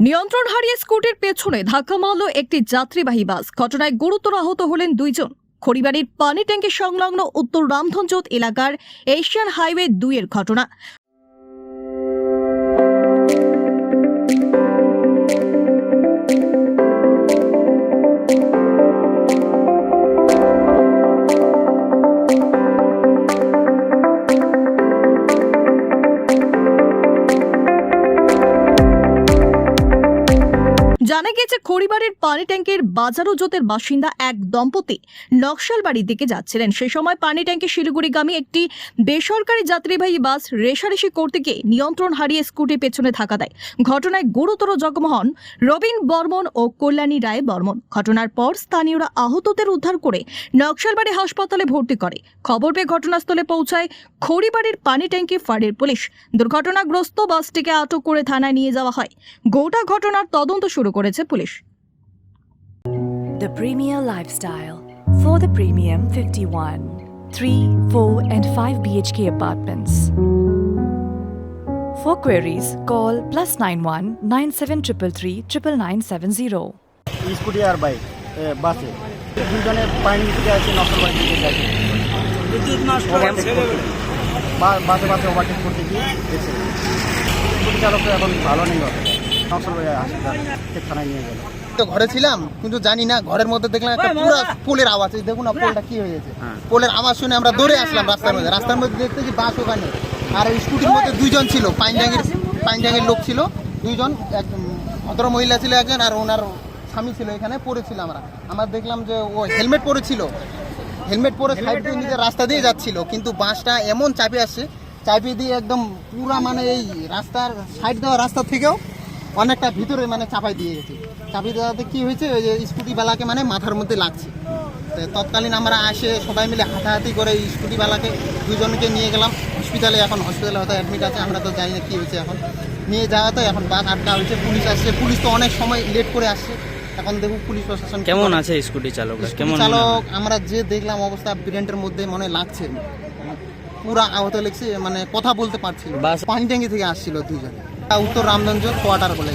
নিয়ন্ত্রণ হারিয়ে স্কুটির পেছনে ধাক্কা মারল একটি যাত্রীবাহী বাস। ঘটনায় গুরুতর আহত হলেন দুইজন। খড়িবাড়ির পানি ট্যাঙ্কি সংলগ্ন উত্তর রামধনজোত এলাকার এশিয়ান হাইওয়ে 2 এর ঘটনা। জানা গেছে খড়িবাড়ির পানি ট্যাঙ্কির বাজারো জোতের বাসিন্দা এক দম্পতি নকশালবাড়ির দিকে যাচ্ছিলেন। সেই সময় পানি ট্যাঙ্কি শিলিগুড়িগামী একটি বেসরকারি যাত্রীবাহী বাস রেষারেষি করতে গিয়ে নিয়ন্ত্রণ হারিয়ে স্কুটির পেছনে ধাক্কা দেয়। ঘটনায় গুরুতর জখম হন রবিন বর্মন ও কল্যাণী রায় বর্মন। ঘটনার পর স্থানীয়রা আহতদের উদ্ধার করে নকশালবাড়ি হাসপাতালে ভর্তি করে। খবর পেয়ে ঘটনাস্থলে পৌঁছায় খড়িবাড়ির পানি ট্যাঙ্কি ফাঁড়ির পুলিশ। দুর্ঘটনাগ্রস্ত বাসটিকে আটক করে থানায় নিয়ে যাওয়া হয়। গোটা ঘটনার তদন্ত শুরু করেছে police. The Premier Lifestyle for the Premium 51, 3, 4 and 5 BHK apartments. For queries, call +91 9733 99970. Scooty R bike বাসে দুজনে পানি থেকে আছে নকশালবাড়ি দিকে যাচ্ছে। বাসে বাসে ওভারটেক করতে গিয়ে গেছে। স্কুটি চালকটা এখন ভালো নেই, নকশালবাড়ি হাসপাতাল থানায় নিয়ে গেল। তো ঘরে ছিলাম কিন্তু জানি না, ঘরের মধ্যে দেখলাম একটা পুরো পোলের আওয়াজ। দেখুন না পোলটা কি হয়ে গেছে। পোলের আওয়াজ শুনে আমরা দৌড়ে আসলাম রাস্তার মধ্যে দেখতে যে বাস ওখানে, আর স্কুটির মধ্যে দুইজন ছিল, পাইনডাঙ্গের লোক ছিল দুইজন, এক ভদ্র মহিলা ছিল একজন, আর ওনার স্বামী ছিল। এখানে পড়েছিল আমরা দেখলাম যে ও হেলমেট পরেছিল, হেলমেট পরে সাইড দিয়ে নিজের রাস্তা দিয়ে যাচ্ছিল, কিন্তু বাসটা এমন চাপে আসছে, চাপে দিয়ে একদম পুরা মানে এই রাস্তার সাইড দেওয়া রাস্তা থেকেও অনেকটা ভিতরে মানে চাপাই দিয়ে গেছে। চাপিয়ে দেওয়াতে কী হয়েছে, ওই যে স্কুটিওয়ালাকে মানে মাথার মধ্যে লাগছে। তো তৎকালীন আমরা আসে সবাই মিলে হাতাহাতি করে স্কুটিওয়ালাকে দুজনকে নিয়ে গেলাম হসপিটালে। এখন হসপিটালে হয়তো অ্যাডমিট আছে, আমরা তো জানি না কী হয়েছে। এখন নিয়ে যাওয়া তো এখন বাস আটকা হয়েছে, পুলিশ আসছে। পুলিশ তো অনেক সময় লেট করে আসছে। এখন দেখুন পুলিশ প্রশাসন কেমন আছে, স্কুটি চালক কেমন? চালক আমরা যে দেখলাম অবস্থা ব্রেন্টের মধ্যে মনে লাগছে পুরা আহত লেগছে, মানে কথা বলতে পারছিল। পানি ট্যাঙ্কি থেকে আসছিল দুজন, উত্তর রামধনজোত কোয়ার্টার বলে।